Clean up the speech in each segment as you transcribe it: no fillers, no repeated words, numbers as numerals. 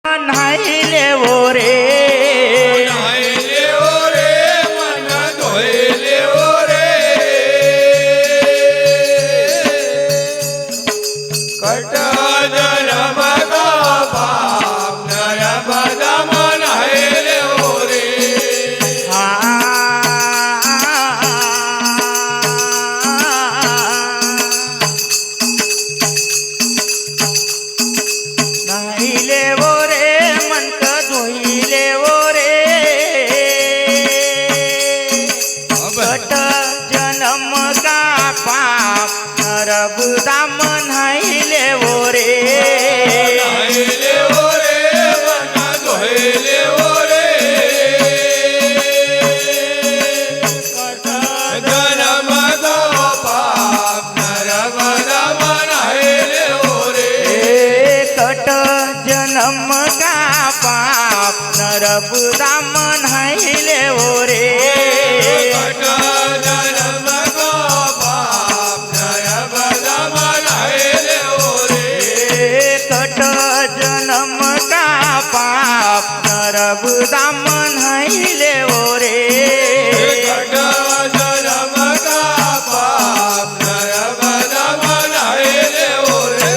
नाहिले वो रे मन धोइले वो रे कटा जन्म का पाप नरबदा मन हाइले वो रे नाहिले वो रे मन धोइले वो रे कट जन्म का पाप नरबदा मन हाइले वो रे हाइले वो रे मन धोइले वो रे कटा जन्म का पाप नरबदा मन हाइले वो रे कट जन्म का पाप नरबदा मन हाइले वो रे कटा जन्म का पाप नरबदा मन हाइले वो रे कट जन्म का पाप नरबदा मन हाइले वो रे कटा जन्म का पाप नरबदा मन हाइले वो रे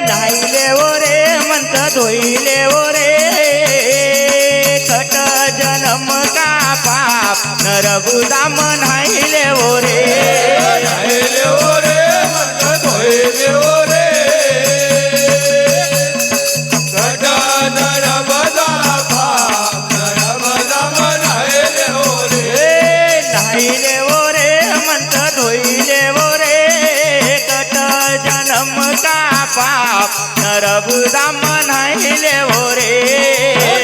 नाहिले वो रे मंत धोइले वो रे कट जन्म का पाप नरबदा मन हाइले वो रे हाइले वो रे मन धोइले वो रे कटा जन्म का पाप नरबदा मन हाइले वो रे नाहिले वो रे मंत धोइले वो रे कट जन्म का पाप नरबदा मन हाइले वो रे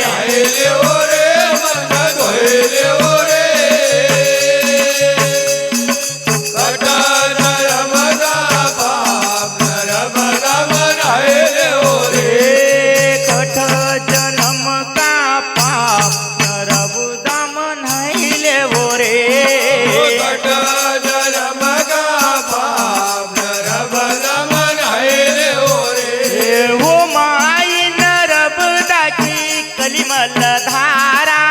हाइले वो रे मन धोइले वो रे कटा जन्म का पाप नरबदा मन हाइले वो रे कट जन्म का पाप नरबदा मन हाइले वो रे कटा जन्म का पाप नरबदा मन हाइले वो रे वो माई नरबदा की कलिमल धारा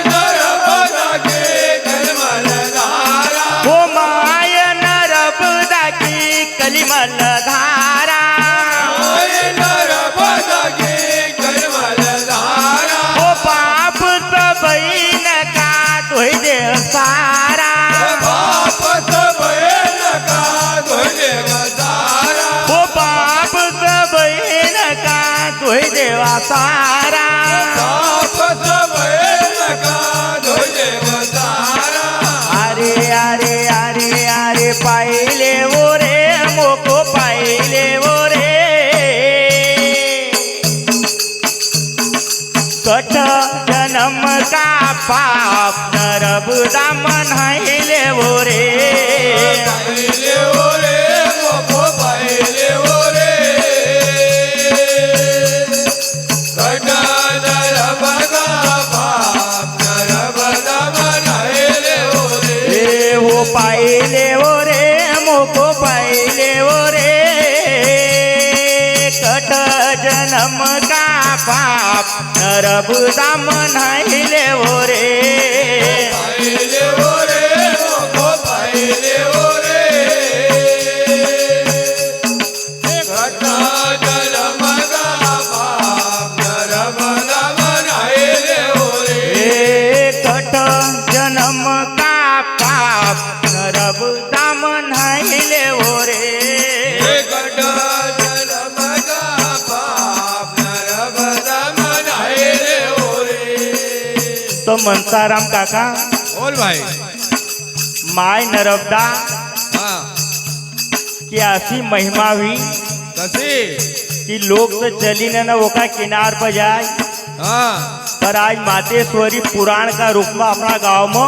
नरबदा के कलमल धारा वो माय नरबदा की कलिमल धारा नरबदा के कलमल धारा वो पाप सबैन का धोइ दे सारा बाप सबैन का धोइले गदारा वो पाप सबैन का धोइ देवा सारा बाप सबैन का धोइले गदारा अरे अरे अरे अरे पाइले वो रे मोको पाइले वो रे कट जन्म का पाप नरबदा मन हाइले वो रे पाइले वो रे मोको पाइले वो रे कटा जन्म का पाप नरबदा मन हाइले वो रे ए वो पाइले वो रे मोको पाइले वो रे कट जन्म का पाप नरबदा मन हाइले वो रे पाइले वो रे मोको पाइले वो रे कटा जन्म का पाप नरबदा मन हाइले वो रे कट जन्म का पाप नरबदा मन हाइले वो रे कटा जन्म का पाप नरबदा मन हाइले वो रे तो मनसाराम काका बोल भाई माय नर्मदा हाँ की अशी महिमा हुई कसी कि लोग तो चली न वो का किनार पर जाए हाँ पर आज मातेश्वरी पुराण का रूप में अपना गांव में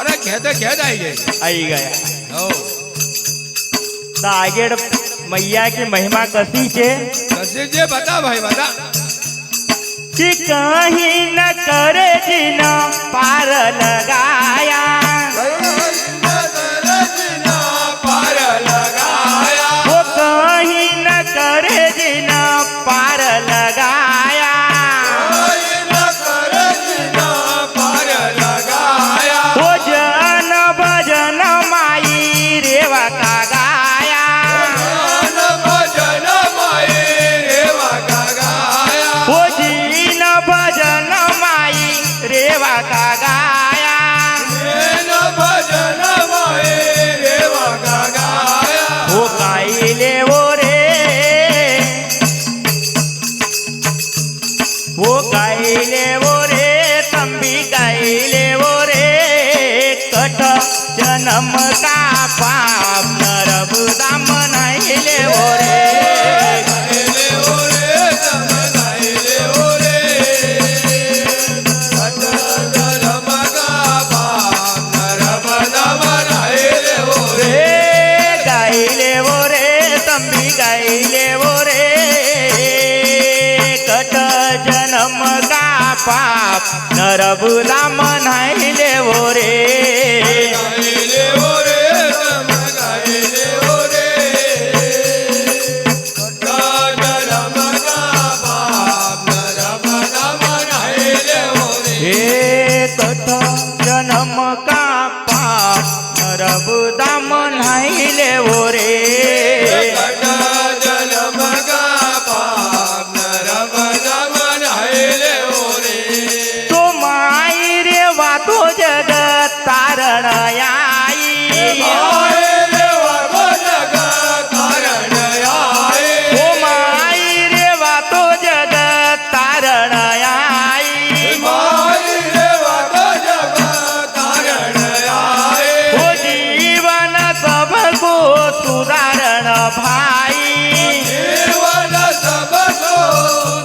अरे खेत आई गई आई गया हो तो आगे मैया की महिमा कसी छे कसी जे बता भाई बता कि कहीं न करे जिना पार लगाया पार लगाया वो कहीं न करे जिना पार लगाया गायले वो रे तंबी गायले वो रे कट जन्म का पाप नरबुदा मनाइले वो रे गायले ओ रे तम गायले ओ रे कट जन्म का पाप नरबुदा मनाइले ओ रे गायले वो रे तंबी गायले वो रे कट जन्म का पाप नरबुदा मनाइले वो रे गायले ओ रे तम गायले ओ रे कट जन्म का पाप नरबुदा मनाइले ओ रे हे कट जन्म का पाप नरबुदा मनाइले वो रे कट जन्म का पाप नरबुदा मनाइले ओ रे तो माई रे वातो जगत तारण आई माय देवा को जगत तारण आए ओ माई रे वातो जगत तारण आई माय देवा को जगत तारण आए ओ जीवन सबको सुधारण भाई जीवन सबको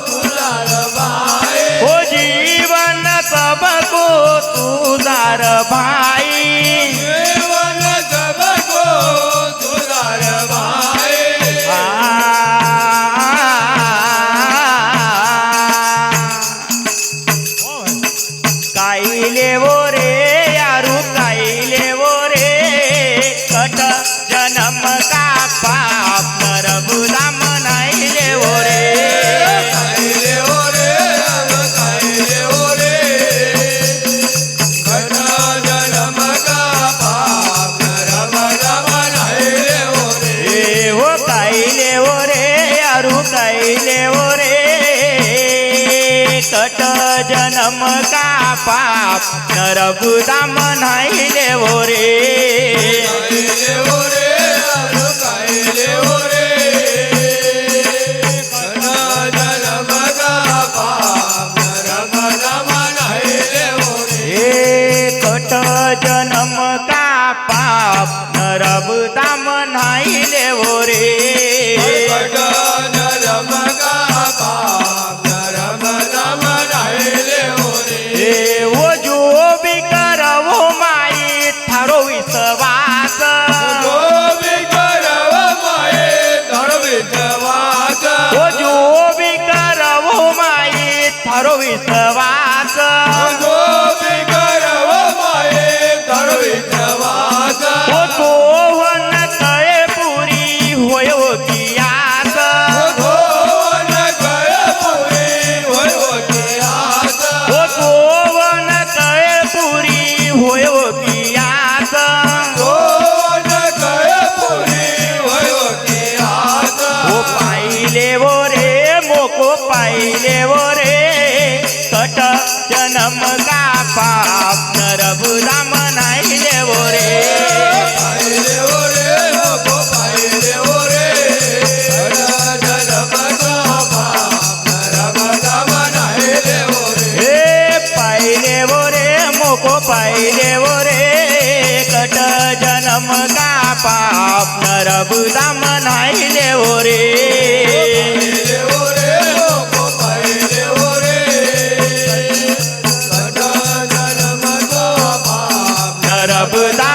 दुलार भाई ओ जीवन सबको सुधार भाई जीवन सबको दुलार भाई काईले वो रे यारू काईले वो रे कट जन्म का पाप नरबुदा मनाइले वो रे कायले ओ रे कायले ओ रे कट जन्म का पाप नरबुदा मनाइले ओ रे ए हो काईले वो रे यारू काईले वो रे कट जन्म का पाप नरबुदा मनाइले वो रे कायले ओ रे कायले ओ रे कट जन्म का पाप नरबुदा मनाइले ओ रे हे कट जन्म का पाप नरबुदा मनाइले वो रे कट जन्म का पाप नरबुदा मनाइले ओ रे हे वो जो भी करवो माई थारो विश्वास जो भी करव माये धर विश्वास वो जो भी करवो माई थारो विश्वास जो भी करव माये धर विश्वास वो कोहन कळे पुरी होय की आस भगवान कळ पुरी होय होती आस वो कोहन कळे पुरी होय की आस भगवान कळ पुरी होय होती आस ओ पाहिले वो रे मोको पाहिले वो रे कट जन्म का पाप नरबुदा मनाइले वो रे पाहिले ओ रे नको पाहिले ओ रे कट जन्म का पाप नरबुदा मनाइले ओ रे हे पाहिले वो रे मोको पाहिले वो रे कट जन्म का पाप नरबुदा मनाइले वो रे पाहिले ओ रे नको पाहिले ओ रे कट जन्म का पाप नरबुदा